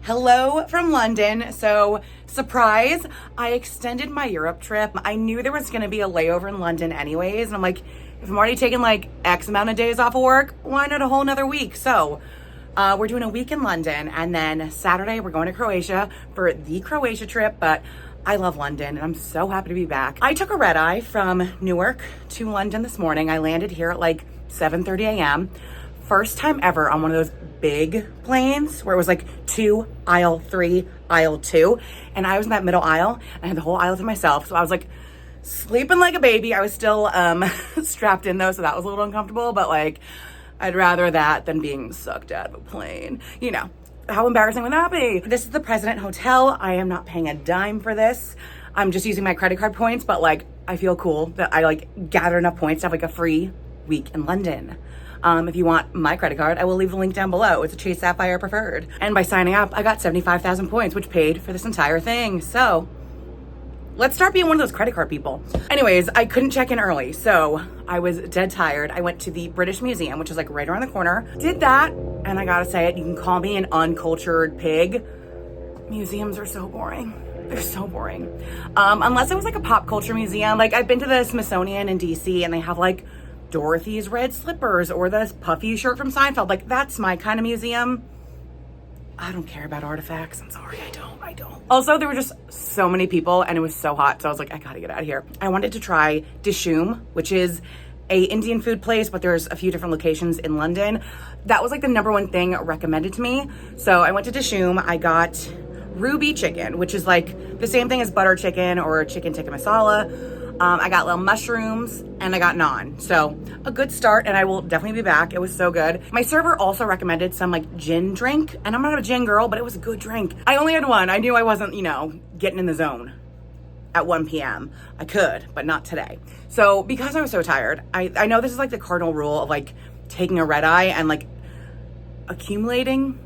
Hello from London. So, surprise, I extended my Europe trip. I knew there was gonna be a layover in London anyways, and I'm like, if I'm already taking like X amount of days off of work, why not a whole nother week? So, we're doing a week in London, and then Saturday we're going to Croatia for the Croatia trip, but I love London, and I'm so happy to be back. I took a red eye from Newark to London this morning. I landed here at like 7:30 a.m. First time ever on one of those big planes where it was like 2, aisle 3, aisle 2. And I was in that middle aisle and I had the whole aisle to myself. So I was like sleeping like a baby. I was still strapped in though, so that was a little uncomfortable, but like I'd rather that than being sucked out of a plane. You know, how embarrassing would that be? This is the President Hotel. I am not paying a dime for this. I'm just using my credit card points, but like I feel cool that I like gathered enough points to have like a free week in London. If you want my credit card, I will leave the link down below. It's a Chase Sapphire Preferred. And by signing up, I got 75,000 points, which paid for this entire thing. So let's start being one of those credit card people. Anyways, I couldn't check in early, so I was dead tired. I went to the British Museum, which is like right around the corner. Did that, and I gotta say it, you can call me an uncultured pig. Museums are so boring. They're so boring. Unless it was like a pop culture museum. Like I've been to the Smithsonian in DC, and they have like Dorothy's red slippers or the puffy shirt from Seinfeld. Like that's my kind of museum. I don't care about artifacts. I'm sorry, I don't. Also, there were just so many people and it was so hot. So I was like, I gotta get out of here. I wanted to try Dishoom, which is a Indian food place, but there's a few different locations in London. That was like the #1 thing recommended to me. So I went to Dishoom. I got ruby chicken, which is like the same thing as butter chicken or chicken tikka masala. I got little mushrooms and I got naan. So a good start, and I will definitely be back. It was so good. My server also recommended some like gin drink, and I'm not a gin girl, but it was a good drink. I only had one. I knew I wasn't, you know, getting in the zone at 1 p.m. I could, but not today. So because I was so tired, I know this is like the cardinal rule of like taking a red eye and like assimilating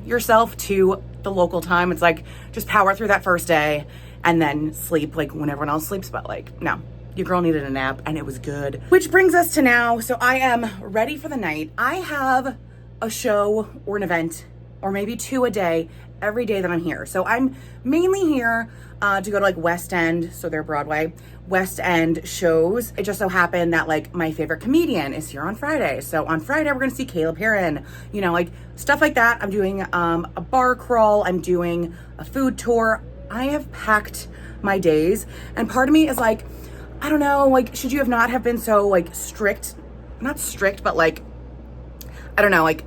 yourself to the local time. It's like just power through that first day and then sleep like when everyone else sleeps. But like, no, your girl needed a nap and it was good. Which brings us to now. So I am ready for the night. I have a show or an event or maybe 2 a day every day that I'm here. So I'm mainly here to go to like West End, so they're Broadway, West End shows. It just so happened that like my favorite comedian is here on Friday. So on Friday, we're gonna see Caleb Heron, you know, like stuff like that. I'm doing a bar crawl, I'm doing a food tour. I have packed my days, and part of me is like, I don't know, like, should you have not have been so like strict, not strict, but like, I don't know, like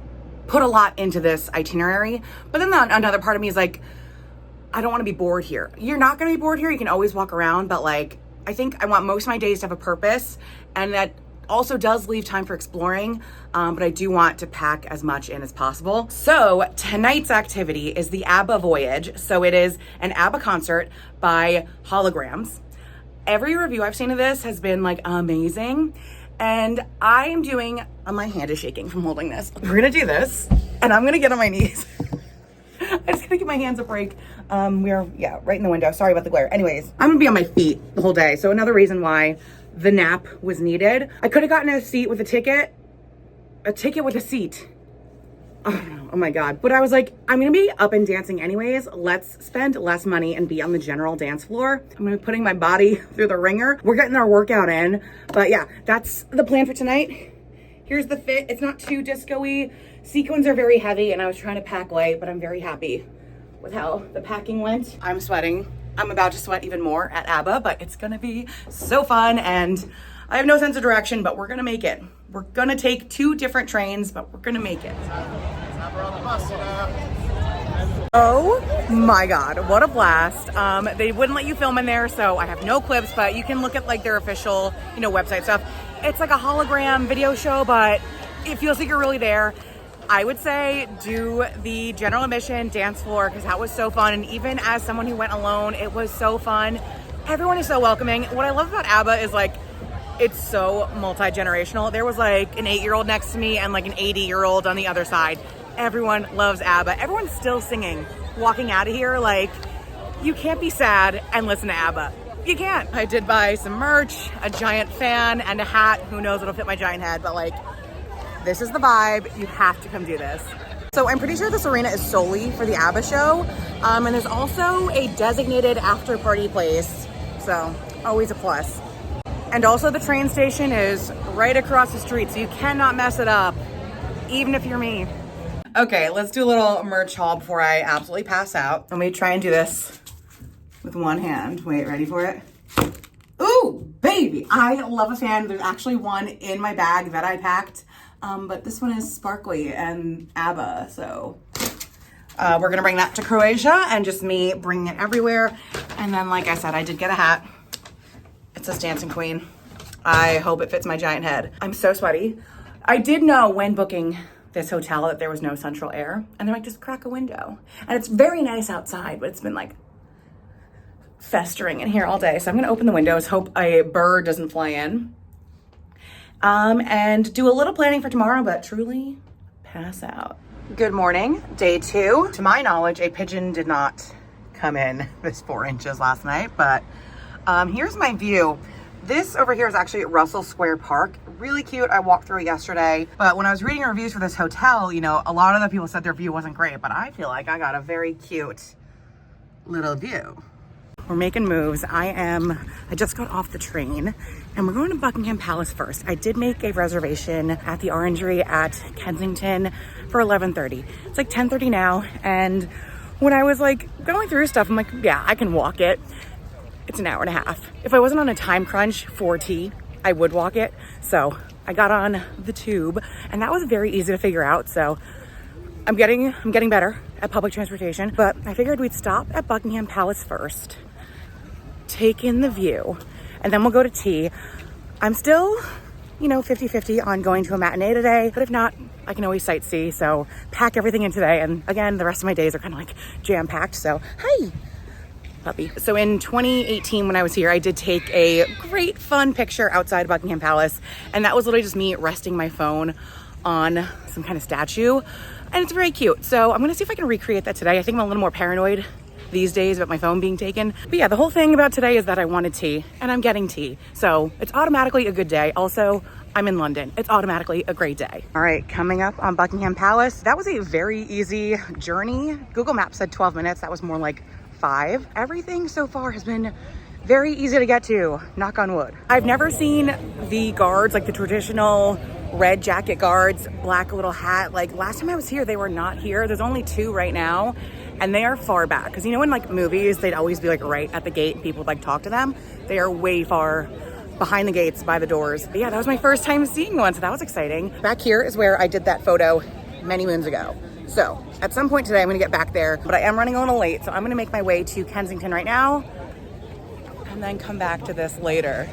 put a lot into this itinerary. But then another part of me is like, I don't want to be bored here. You're not going to be bored here. You can always walk around, but like, I think I want most of my days to have a purpose, and that also does leave time for exploring, but I do want to pack as much in as possible. So tonight's activity is the ABBA Voyage. So it is an ABBA concert by holograms. Every review I've seen of this has been like amazing, and I am doing, my hand is shaking from holding this. We're gonna do this, and I'm gonna get on my knees. I just gotta give my hands a break. We're, right in the window. Sorry about the glare. Anyways, I'm gonna be on my feet the whole day. So another reason why the nap was needed. I could have gotten a seat with a ticket with a seat. Oh my God. But I was like, I'm gonna be up and dancing anyways. Let's spend less money and be on the general dance floor. I'm gonna be putting my body through the ringer. We're getting our workout in. But yeah, that's the plan for tonight. Here's the fit. It's not too disco-y. Sequins are very heavy, and I was trying to pack light, but I'm very happy with how the packing went. I'm sweating. I'm about to sweat even more at ABBA, but it's gonna be so fun, and I have no sense of direction, but we're gonna make it. We're gonna take 2 different trains, but we're gonna make it. Oh my God, what a blast. They wouldn't let you film in there, so I have no clips, but you can look at like their official, you know, website stuff. It's like a hologram video show, but it feels like you're really there. I would say do the general admission dance floor, because that was so fun. And even as someone who went alone, it was so fun. Everyone is so welcoming. What I love about ABBA is like, it's so multi-generational. There was like an 8-year-old next to me and like an 80-year-old on the other side. Everyone loves ABBA. Everyone's still singing. Walking out of here, like, you can't be sad and listen to ABBA. You can't. I did buy some merch, a giant fan, and a hat. Who knows what'll fit my giant head, but like, this is the vibe. You have to come do this. So I'm pretty sure this arena is solely for the ABBA show. And there's also a designated after party place. So always a plus. And also the train station is right across the street, so you cannot mess it up, even if you're me. Okay, let's do a little merch haul before I absolutely pass out. Let me try and do this with one hand. Wait, ready for it? Ooh, baby, I love a fan. There's actually one in my bag that I packed, but this one is sparkly and ABBA, so we're gonna bring that to Croatia and just me bringing it everywhere. And then, like I said, I did get a hat. It says Dancing Queen. I hope it fits my giant head. I'm so sweaty. I did know when booking this hotel that there was no central air, and they're like, just crack a window. And it's very nice outside, but it's been like festering in here all day. So I'm gonna open the windows, hope a bird doesn't fly in, and do a little planning for tomorrow, but truly pass out. Good morning, day 2. To my knowledge, a pigeon did not come in this 4 inches last night, but here's my view. This over here is actually Russell Square Park. Really cute. I walked through it yesterday, but when I was reading reviews for this hotel, you know, a lot of the people said their view wasn't great, but I feel like I got a very cute little view. We're making moves. I just got off the train and we're going to Buckingham Palace first. I did make a reservation at the Orangery at Kensington for 11:30. It's like 10:30 now, and when I was like going through stuff, I'm like, yeah, I can walk it. It's an hour and a half. If I wasn't on a time crunch for tea, I would walk it. So I got on the tube and that was very easy to figure out. So I'm getting better at public transportation, but I figured we'd stop at Buckingham Palace first, take in the view, and then we'll go to tea. I'm still, 50-50 on going to a matinee today, but if not, I can always sightsee. So pack everything in today. And again, the rest of my days are kind of like jam-packed. So, hi. Puppy. So in 2018, when I was here, I did take a great fun picture outside Buckingham Palace, and that was literally just me resting my phone on some kind of statue, and it's very cute. So I'm gonna see if I can recreate that today. I think I'm a little more paranoid these days about my phone being taken. But yeah, the whole thing about today is that I wanted tea, and I'm getting tea. So it's automatically a good day. Also, I'm in London. It's automatically a great day. All right, coming up on Buckingham Palace. That was a very easy journey. Google Maps said 12 minutes. That was more like 5. Everything so far has been very easy to get to, knock on wood. I've never seen the guards, like the traditional red jacket guards, black little hat. Like last time I was here, they were not here. There's only 2 right now, and they are far back. Because in like movies, they'd always be like right at the gate and people would like talk to them. They are way far behind the gates by the doors. But yeah, that was my first time seeing one, so that was exciting. Back here is where I did that photo many moons ago. So at some point today, I'm gonna get back there, but I am running a little late. So I'm gonna make my way to Kensington right now and then come back to this later.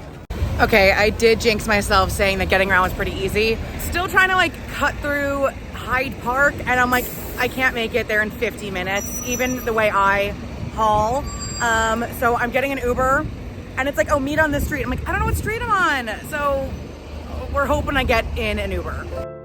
Okay, I did jinx myself saying that getting around was pretty easy. Still trying to like cut through Hyde Park, and I'm like, I can't make it there in 50 minutes, even the way I haul. So I'm getting an Uber, and it's like, oh, meet on this street. I'm like, I don't know what street I'm on. So we're hoping I get in an Uber.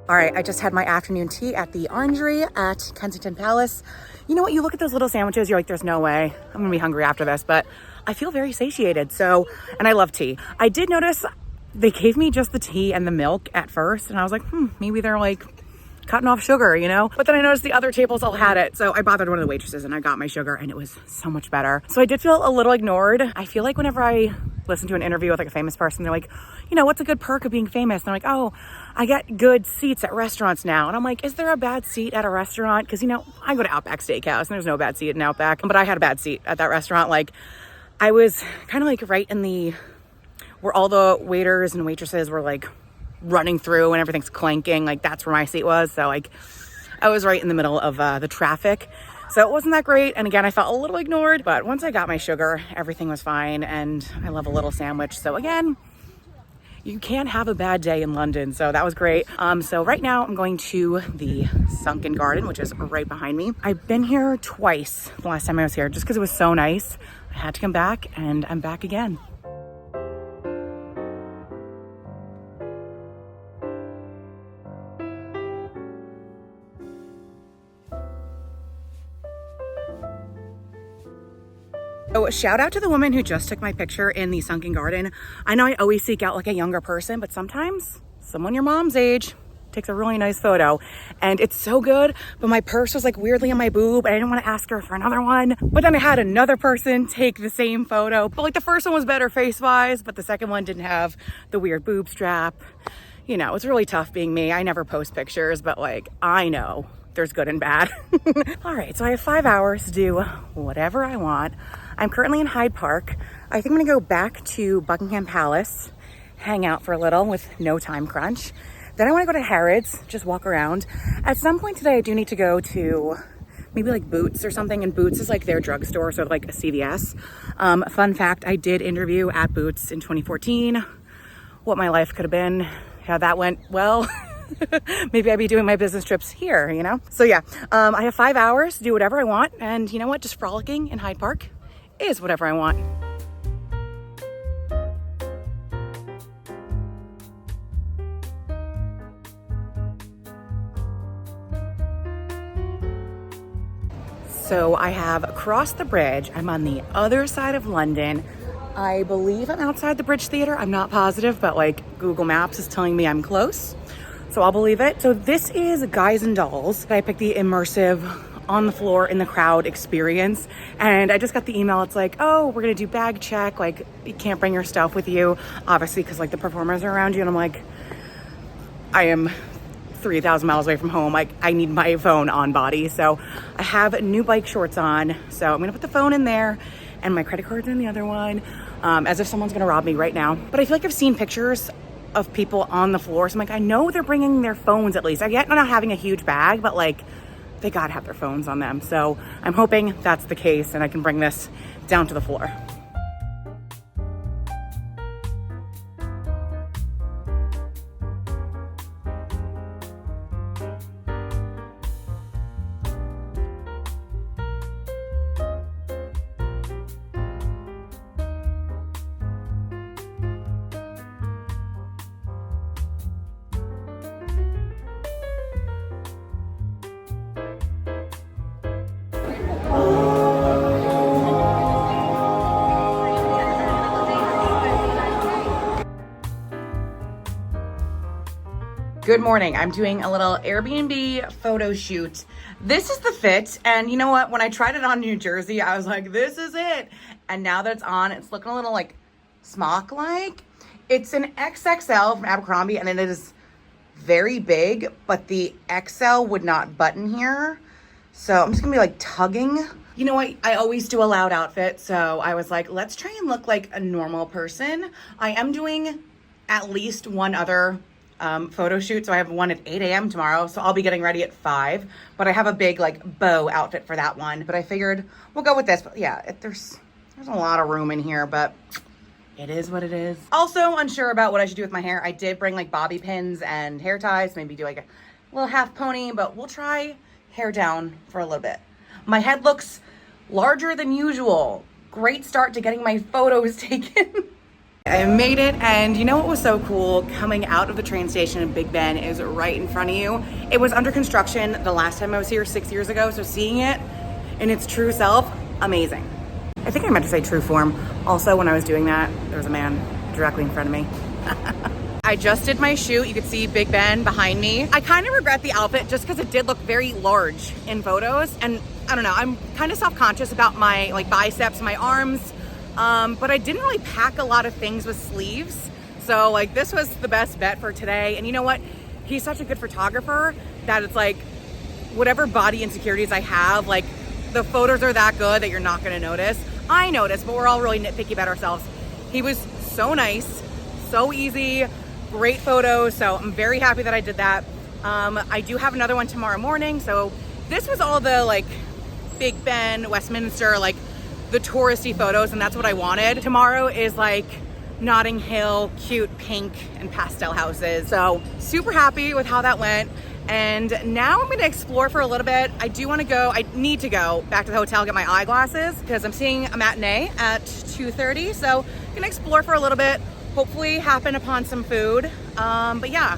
All right, I just had my afternoon tea at the Orangery at Kensington Palace. You know what? You look at those little sandwiches, you're like, there's no way I'm gonna be hungry after this, but I feel very satiated. So, and I love tea. I did notice they gave me just the tea and the milk at first, and I was like, maybe they're like cutting off sugar, But then I noticed the other tables all had it. So I bothered one of the waitresses and I got my sugar, and it was so much better. So I did feel a little ignored. I feel like whenever I listen to an interview with like a famous person, they're like, what's a good perk of being famous? And they're like, oh, I get good seats at restaurants now. And I'm like, is there a bad seat at a restaurant? Because, I go to Outback Steakhouse and there's no bad seat in Outback, but I had a bad seat at that restaurant. Like I was kind of like right in where all the waiters and waitresses were like running through and everything's clanking. Like that's where my seat was. So like I was right in the middle of the traffic. So it wasn't that great. And again, I felt a little ignored, but once I got my sugar, everything was fine. And I love a little sandwich. So again, you can't have a bad day in London. So that was great. So right now I'm going to the Sunken Garden, which is right behind me. I've been here twice the last time I was here, just because it was so nice. I had to come back, and I'm back again. shout out to the woman who just took my picture in the sunken garden. I know I always seek out like a younger person, but sometimes someone your mom's age takes a really nice photo and it's so good, but my purse was like weirdly in my boob and I didn't want to ask her for another one. But then I had another person take the same photo, but like the first one was better face wise, but the second one didn't have the weird boob strap. You know, it's really tough being me. I never post pictures, but like I know there's good and bad. All right, so I have 5 hours to do whatever I want. I'm currently in Hyde Park. I think I'm gonna go back to Buckingham Palace, hang out for a little with no time crunch. Then I want to go to Harrods, just walk around. At some point today, I do need to go to maybe like Boots or something, and Boots is like their drugstore, so like a CVS. Fun fact, I did interview at Boots in 2014. What my life could have been, how that went well. Maybe I'd be doing my business trips here, you know? So yeah, I have 5 hours to do whatever I want, and you know what? Just frolicking in Hyde Park is whatever I want. So I have crossed the bridge. I'm on the other side of London. I believe I'm outside the Bridge Theatre. I'm not positive, but like Google Maps is telling me I'm close. So I'll believe it. So this is Guys and Dolls. I picked the immersive on the floor in the crowd experience. And I just got the email. It's like, oh, we're gonna do bag check. Like you can't bring your stuff with you, obviously, because like the performers are around you. And I'm like, I am 3,000 miles away from home. Like I need my phone on body. So I have new bike shorts on. So I'm gonna put the phone in there and my credit card's in the other one, as if someone's gonna rob me right now. But I feel like I've seen pictures of people on the floor. So I'm like, I know they're bringing their phones at least. I get not having a huge bag, but like they gotta have their phones on them. So I'm hoping that's the case and I can bring this down to the floor. Good morning. I'm doing a little Airbnb photo shoot. This is the fit, and you know what? When I tried it on New Jersey, I was like, this is it. And now that it's on, it's looking a little like smock-like. It's an XXL from Abercrombie, and it is very big, but the XL would not button here. So I'm just gonna be like tugging. You know what? I always do a loud outfit, so I was like, let's try and look like a normal person. I am doing at least one other photo shoot. So I have one at 8 a.m. tomorrow. So I'll be getting ready at 5, but I have a big like bow outfit for that one. But I figured we'll go with this. But yeah, there's a lot of room in here, but it is what it is. Also unsure about what I should do with my hair. I did bring like bobby pins and hair ties, maybe do like a little half pony, but we'll try hair down for a little bit. My head looks larger than usual. Great start to getting my photos taken. I made it, and you know what was so cool? Coming out of the train station in Big Ben is right in front of you. It was under construction the last time I was here 6 years ago, so seeing it in its true self, amazing. I think I meant to say true form. Also, when I was doing that, there was a man directly in front of me. I just did my shoot. You could see Big Ben behind me. I kind of regret the outfit just because it did look very large in photos, and I don't know, I'm kind of self-conscious about my like biceps, my arms. But I didn't really pack a lot of things with sleeves. So like this was the best bet for today. And you know what? He's such a good photographer that it's like whatever body insecurities I have, like the photos are that good that you're not gonna notice. I noticed, but we're all really nitpicky about ourselves. He was so nice, so easy, great photos. So I'm very happy that I did that. I do have another one tomorrow morning. So this was all the like Big Ben, Westminster, like the touristy photos, and that's what I wanted. Tomorrow is like Notting Hill, cute pink and pastel houses. So super happy with how that went. And now I'm gonna explore for a little bit. I need to go back to the hotel, get my eyeglasses, because I'm seeing a matinee at 2:30. So I'm gonna explore for a little bit, hopefully happen upon some food. But yeah,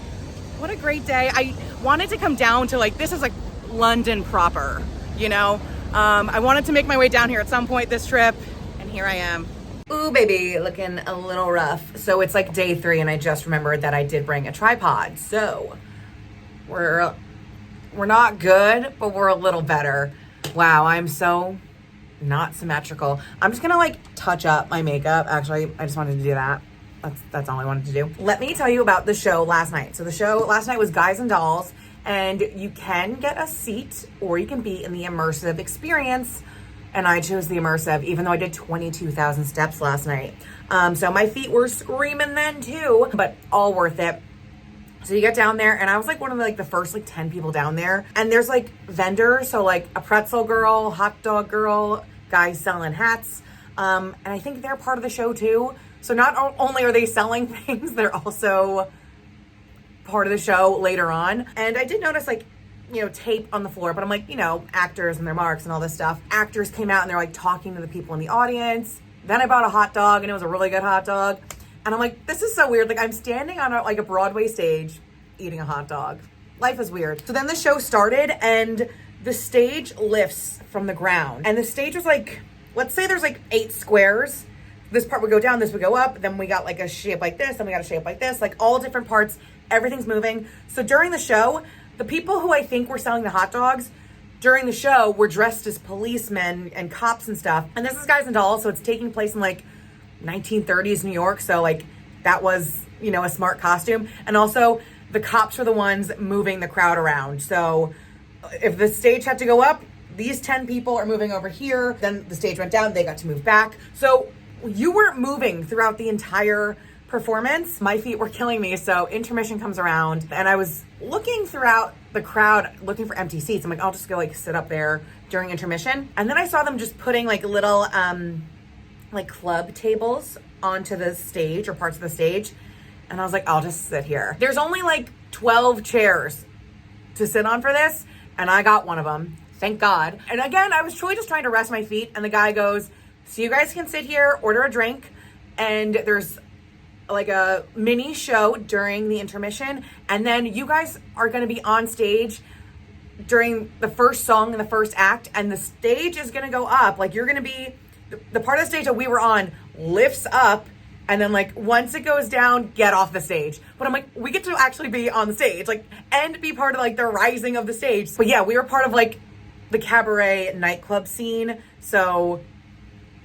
what a great day. I wanted to come down to like, this is like London proper, you know? I wanted to make my way down here at some point this trip, and here I am. Ooh, baby, looking a little rough. So it's like day 3 and I just remembered that I did bring a tripod. So we're not good, but we're a little better. Wow, I'm so not symmetrical. I'm just gonna like touch up my makeup. Actually, I just wanted to do that. That's all I wanted to do. Let me tell you about the show last night. So the show last night was Guys and Dolls, and you can get a seat or you can be in the immersive experience. And I chose the immersive, even though I did 22,000 steps last night. So my feet were screaming then too, but all worth it. So you get down there, and I was like one of the first 10 people down there. And there's like vendors, so like a pretzel girl, hot dog girl, guys selling hats. And I think they're part of the show too. So not only are they selling things, they're also part of the show later on. And I did notice tape on the floor, but I'm like, actors and their marks and all this stuff. Actors came out and they're like talking to the people in the audience. Then I bought a hot dog, and it was a really good hot dog. And I'm like, this is so weird. Like I'm standing on a Broadway stage eating a hot dog. Life is weird. So then the show started and the stage lifts from the ground. And the stage was let's say there's 8 squares. This part would go down, this would go up. Then we got a shape like this, then we got a shape like this, all different parts. Everything's moving. So during the show, the people who I think were selling the hot dogs during the show were dressed as policemen and cops and stuff. And this is Guys and Dolls, so it's taking place in 1930s New York. So that was, a smart costume. And also the cops were the ones moving the crowd around. So if the stage had to go up, these 10 people are moving over here. Then the stage went down, they got to move back. So you weren't moving throughout the entire performance. My feet were killing me. So intermission comes around and I was looking throughout the crowd, looking for empty seats. I'm like, I'll just go sit up there during intermission. And then I saw them just putting little, club tables onto the stage or parts of the stage. And I was like, I'll just sit here. There's only 12 chairs to sit on for this. And I got one of them. Thank God. And again, I was truly just trying to rest my feet. And the guy goes, so you guys can sit here, order a drink. And there's a mini show during the intermission. And then you guys are going to be on stage during the first song in the first act. And the stage is going to go up. You're going to be, the part of the stage that we were on lifts up. And then once it goes down, get off the stage. But I'm like, we get to actually be on the stage, and be part of the rising of the stage. But yeah, we were part of the cabaret nightclub scene. So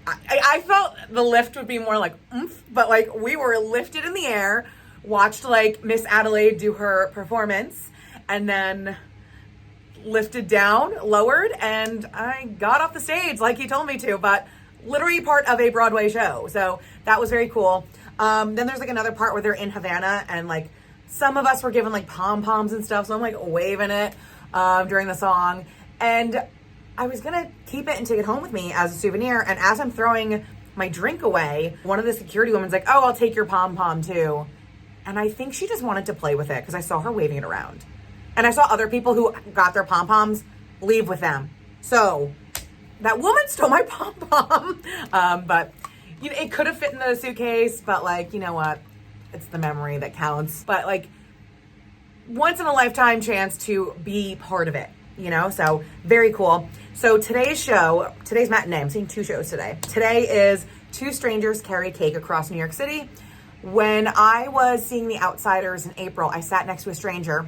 I felt the lift would be more oomph, but we were lifted in the air, watched Miss Adelaide do her performance, and then lifted down, lowered, and I got off the stage like he told me to, but literally part of a Broadway show. So that was very cool. Then there's another part where they're in Havana and some of us were given pom-poms and stuff. So I'm waving it during the song. And I was going to keep it and take it home with me as a souvenir. And as I'm throwing my drink away, one of the security women's like, oh, I'll take your pom-pom too. And I think she just wanted to play with it because I saw her waving it around. And I saw other people who got their pom-poms leave with them. So that woman stole my pom-pom. But it could have fit in the suitcase, but you know what? It's the memory that counts. But once in a lifetime chance to be part of it, so very cool. So today's matinee, I'm seeing 2 shows today. Today is 2 strangers carry cake across New York City. When I was seeing The Outsiders in April, I sat next to a stranger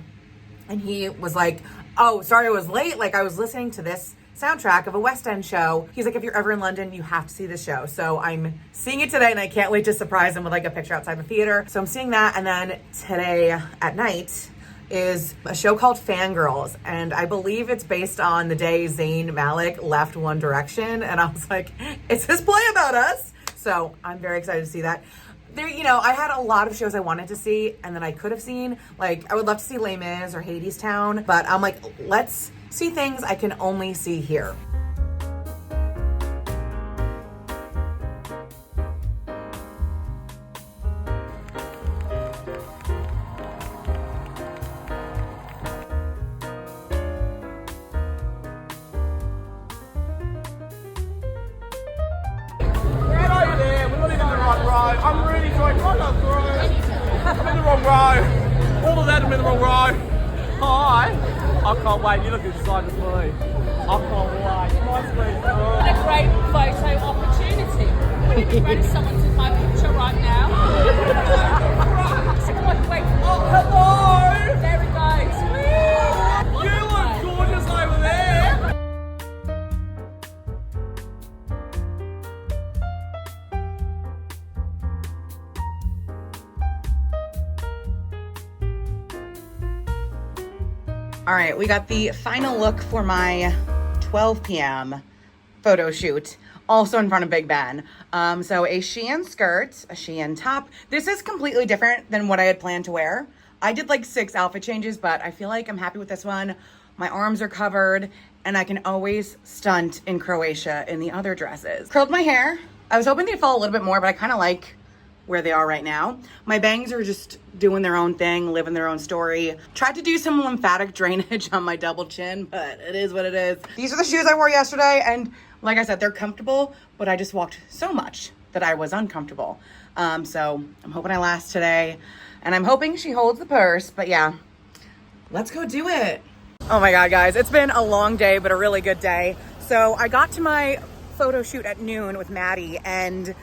and he was like, oh, sorry I was late. I was listening to this soundtrack of a West End show. He's like, if you're ever in London, you have to see this show. So I'm seeing it today and I can't wait to surprise him with a picture outside the theater. So I'm seeing that. And then today at night is a show called Fangirls. And I believe it's based on the day Zayn Malik left One Direction. And I was like, it's his play about us. So I'm very excited to see that. There, I had a lot of shows I wanted to see and that I could have seen. I would love to see Les Mis or Hadestown, but I'm like, let's see things I can only see here. I'm really trying to find out, I'm in the wrong row. All of that, I'm in the wrong row. Hi. I can't wait. You look inside the me. I can't wait. Nice to meet you. What a great photo opportunity. really be ready someone to my picture right now. Wait. Oh, hello! There it goes. Woo! You look gorgeous over there. All right, we got the final look for my 12 p.m. photo shoot, also in front of Big Ben. So a Shein skirt, a Shein top. This is completely different than what I had planned to wear. I did like 6 outfit changes, but I feel like I'm happy with this one. My arms are covered, and I can always stunt in Croatia in the other dresses. Curled my hair. I was hoping they'd fall a little bit more, but I kind of like where they are right now. My bangs are just doing their own thing, living their own story. Tried to do some lymphatic drainage on my double chin, but it is what it is. These are the shoes I wore yesterday, and like I said, they're comfortable, but I just walked so much that I was uncomfortable. So I'm hoping I last today, and I'm hoping she holds the purse, but yeah, let's go do it. Oh my God, guys, it's been a long day, but a really good day. So I got to my photo shoot at noon with Maddie, and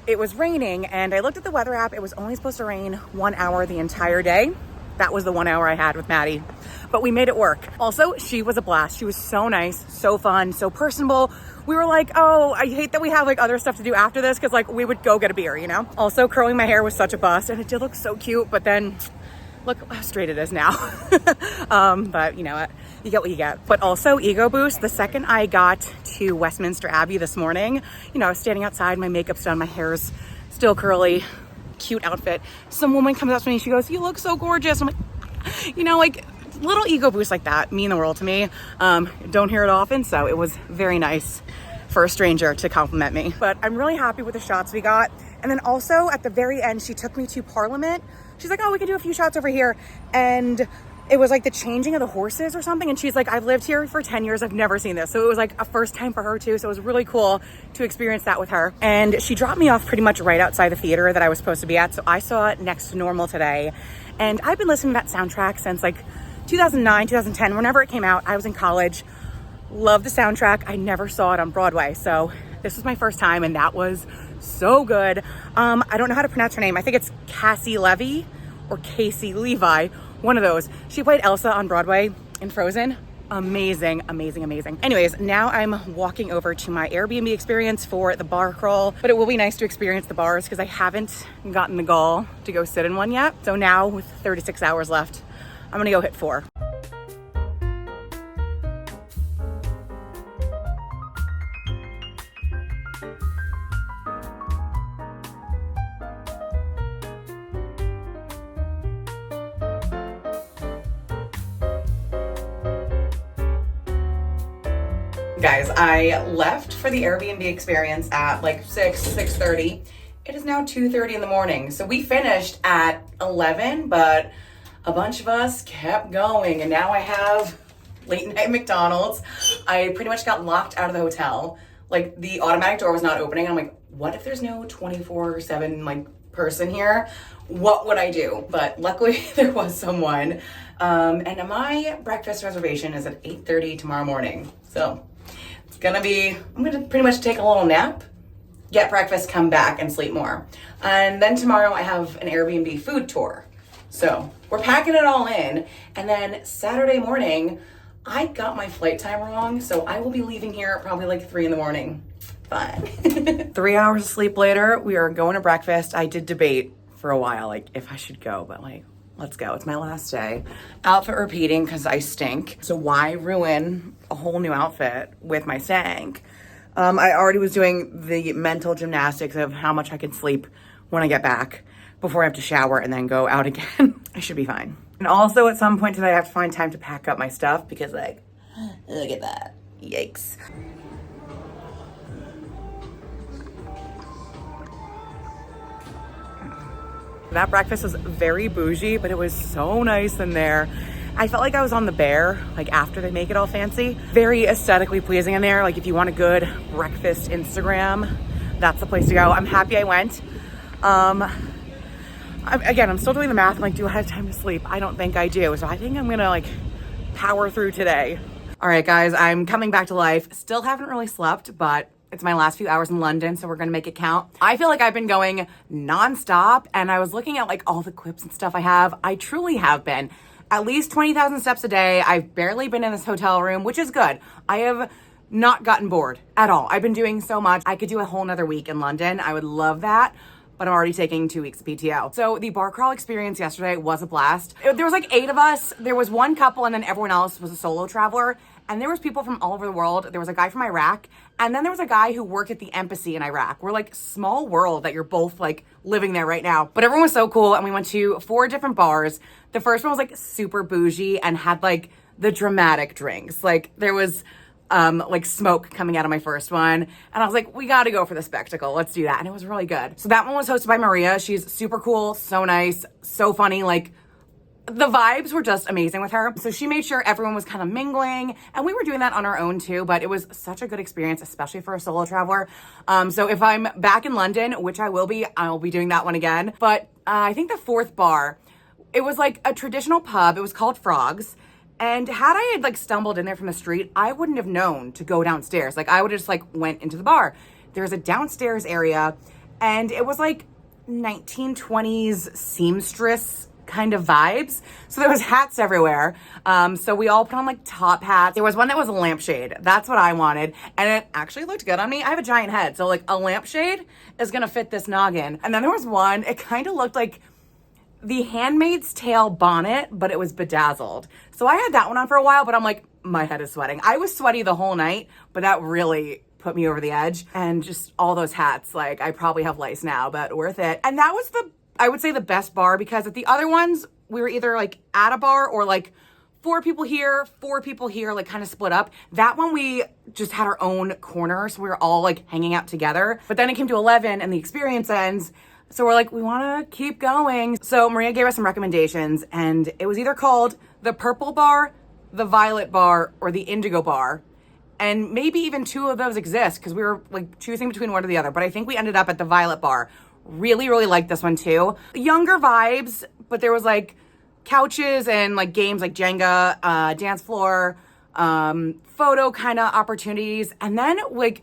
it was raining, and I looked at the weather app. It was only supposed to rain 1 hour the entire day. That was the 1 hour I had with Maddie, but we made it work. Also, she was a blast. She was so nice, so fun, so personable. We were like, oh, I hate that we have like other stuff to do after this, because like we would go get a beer, you know? Also, curling my hair was such a bust, and it did look so cute, but then look how straight it is now. But you know what? You get what you get. But also ego boost. The second I got to Westminster Abbey this morning, you know, I was standing outside, my makeup's done, my hair's still curly, cute outfit. Some woman comes up to me, she goes, you look so gorgeous. I'm like, you know, like little ego boosts like that mean the world to me. Don't hear it often, so it was very nice for a stranger to compliment me. But I'm really happy with the shots we got. And then also at the very end, she took me to Parliament. She's like, oh, we can do a few shots over here. And it was like the changing of the horses or something. And she's like, I've lived here for 10 years. I've never seen this. So it was like a first time for her too. So it was really cool to experience that with her. And she dropped me off pretty much right outside the theater that I was supposed to be at. So I saw it Next to Normal today. And I've been listening to that soundtrack since like 2009, 2010, whenever it came out. I was in college. Love the soundtrack. I never saw it on Broadway. So this was my first time, and that was so good. I don't know how to pronounce her name. I think it's Cassie Levy or Casey Levi, one of those. She played Elsa on Broadway in Frozen. Amazing, amazing, amazing. Anyways, now I'm walking over to my Airbnb experience for the bar crawl, but it will be nice to experience the bars because I haven't gotten the gall to go sit in one yet. So now with 36 hours left, I'm gonna go hit 4. Guys, I left for the Airbnb experience at like 6:30. It is now 2:30 in the morning. So we finished at 11, but a bunch of us kept going, and now I have late night McDonald's. I pretty much got locked out of the hotel. Like the automatic door was not opening. I'm like, what if there's no 24/7 like person here? What would I do? But luckily there was someone. And my breakfast reservation is at 8:30 tomorrow morning. So it's gonna be, I'm gonna pretty much take a little nap, get breakfast, come back and sleep more. And then tomorrow I have an Airbnb food tour. So we're packing it all in. And then Saturday morning, I got my flight time wrong. So I will be leaving here probably like 3 in the morning. Fun. 3 hours of sleep later, we are going to breakfast. I did debate for a while, like if I should go, but like, let's go. It's my last day. Outfit repeating because I stink. So why ruin a whole new outfit with my stank? I already was doing the mental gymnastics of how much I can sleep when I get back before I have to shower and then go out again. I should be fine. And also at some point today, I have to find time to pack up my stuff because like, look at that. Yikes. That breakfast was very bougie, but it was so nice in there. I felt like I was on the Bear, like after they make it all fancy. Very aesthetically pleasing in there. Like if you want a good breakfast Instagram, that's the place to go. I'm happy I went. Again, I'm still doing the math. I'm like, do I have time to sleep? I don't think I do. So I think I'm gonna like power through today. All right, guys, I'm coming back to life. Still haven't really slept, but It's my last few hours in London, so we're gonna make it count. I feel like I've been going nonstop, and I was looking at like all the clips and stuff I have. I truly have been. At least 20,000 steps a day. I've barely been in this hotel room, which is good. I have not gotten bored at all. I've been doing so much. I could do a whole nother week in London. I would love that. But I'm already taking 2 weeks of PTO. So the bar crawl experience yesterday was a blast. There was like 8 of us. There was one couple and then everyone else was a solo traveler. And there was people from all over the world. There was a guy from Iraq. And then there was a guy who worked at the embassy in Iraq. We're like small world that you're both like living there right now. But everyone was so cool. And we went to 4 different bars. The first one was like super bougie and had like the dramatic drinks. Like there was like smoke coming out of my first one. And I was like, we got to go for the spectacle. Let's do that. And it was really good. So that one was hosted by Maria. She's super cool, so nice, so funny. Like the vibes were just amazing with her. So she made sure everyone was kind of mingling, and we were doing that on our own too, but it was such a good experience, especially for a solo traveler. So if I'm back in London, which I will be, I'll be doing that one again. But I think the 4th bar, it was like a traditional pub. It was called Frogs. And had I had like stumbled in there from the street, I wouldn't have known to go downstairs. Like I would have just like went into the bar. There's a downstairs area, and it was like 1920s seamstress kind of vibes. So there was hats everywhere. So we all put on like top hats. There was one that was a lampshade. That's what I wanted. And it actually looked good on me. I have a giant head. So like a lampshade is gonna fit this noggin. And then there was one, it kind of looked like the Handmaid's Tale bonnet, but it was bedazzled. So I had that one on for a while, but I'm like, my head is sweating. I was sweaty the whole night, but that really put me over the edge. And just all those hats, like I probably have lice now, but worth it. And that was I would say the best bar, because at the other ones, we were either like at a bar or like 4 people here, 4 people here, like kind of split up. That one, we just had our own corner. So we were all like hanging out together. But then it came to 11 and the experience ends. So we're like, we want to keep going. So Maria gave us some recommendations, and it was either called the Purple Bar, the Violet Bar, or the Indigo Bar. And maybe even 2 of those exist, because we were like choosing between one or the other. But I think we ended up at the Violet Bar. Really, really liked this one too. Younger vibes, but there was like couches and like games like Jenga, dance floor, photo kind of opportunities. And then like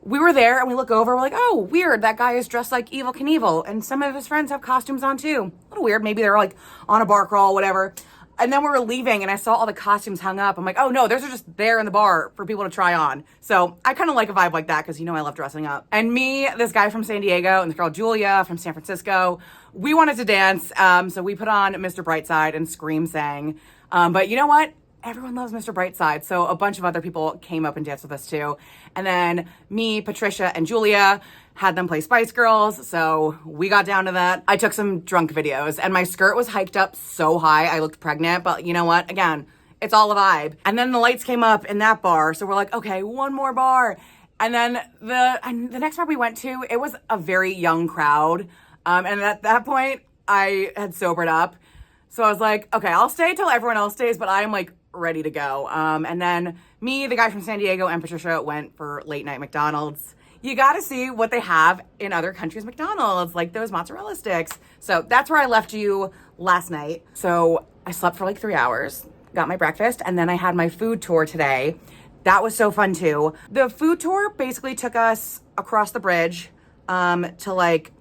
we were there and we look over, we're like, oh, weird, that guy is dressed like Evel Knievel. And some of his friends have costumes on too. A little weird, maybe they were like on a bar crawl, whatever. And then we were leaving and I saw all the costumes hung up. I'm like, oh no, those are just there in the bar for people to try on. So I kind of like a vibe like that, because you know I love dressing up. And me, this guy from San Diego, and this girl Julia from San Francisco, we wanted to dance. So we put on Mr. Brightside and Scream sang. But you know what? Everyone loves Mr. Brightside. So a bunch of other people came up and danced with us too. And then me, Patricia, and Julia had them play Spice Girls. So we got down to that. I took some drunk videos, and my skirt was hiked up so high. I looked pregnant, but you know what? Again, it's all a vibe. And then the lights came up in that bar. So we're like, okay, one more bar. And then the next bar we went to, it was a very young crowd. And at that point, I had sobered up. So I was like, okay, I'll stay till everyone else stays, but I'm like ready to go. And then me, the guy from San Diego, and Patricia went for late night McDonald's. You got to see what they have in other countries' McDonald's, like those mozzarella sticks. So that's where I left you last night. So I slept for like 3 hours, got my breakfast, and then I had my food tour today. That was so fun too. The food tour basically took us across the bridge to like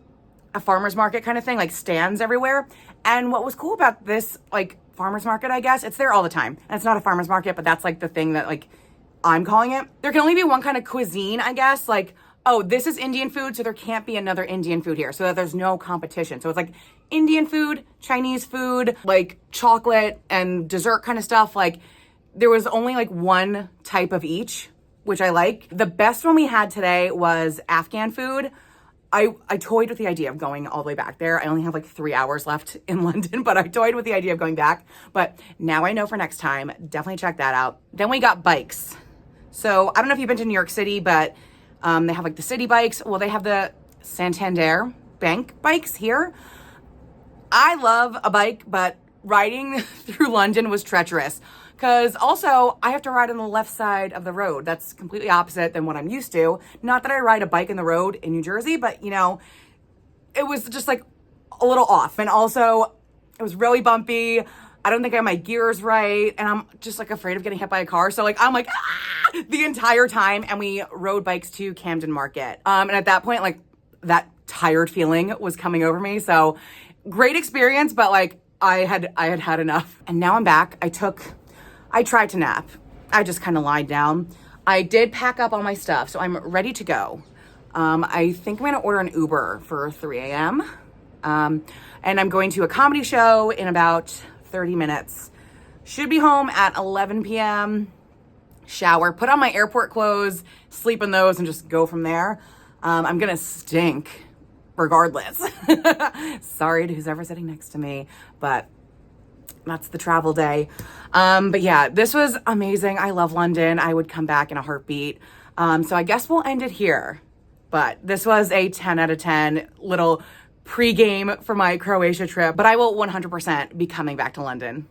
a farmer's market kind of thing, like stands everywhere. And what was cool about this like farmer's market, I guess, it's there all the time. And it's not a farmer's market, but that's like the thing that like I'm calling it. There can only be one kind of cuisine, I guess. Like, oh, this is Indian food, so there can't be another Indian food here, so that there's no competition. So it's like Indian food, Chinese food, like chocolate and dessert kind of stuff. Like there was only like one type of each, which I like. The best one we had today was Afghan food. I toyed with the idea of going all the way back there. I only have like 3 hours left in London, but I toyed with the idea of going back. But now I know for next time, definitely check that out. Then we got bikes. So I don't know if you've been to New York City, but they have like the city bikes. Well, they have the Santander Bank bikes here. I love a bike, but riding through London was treacherous. Because also, I have to ride on the left side of the road. That's completely opposite than what I'm used to. Not that I ride a bike in the road in New Jersey, but you know, it was just like a little off. And also, it was really bumpy. I don't think I have my gears right. And I'm just like afraid of getting hit by a car. So like, I'm like, the entire time. And we rode bikes to Camden Market. And at that point, like that tired feeling was coming over me. So great experience, but like I had enough. And now I'm back. I tried to nap. I just kind of lied down. I did pack up all my stuff, so I'm ready to go. I think I'm gonna order an Uber for 3 a.m. And I'm going to a comedy show in about 30 minutes. Should be home at 11 p.m. Shower, put on my airport clothes, sleep in those, and just go from there. I'm gonna stink regardless. Sorry to who's ever sitting next to me, but that's the travel day. But yeah, this was amazing. I love London. I would come back in a heartbeat. So I guess we'll end it here. But this was a 10 out of 10 little pregame for my Croatia trip. But I will 100% be coming back to London.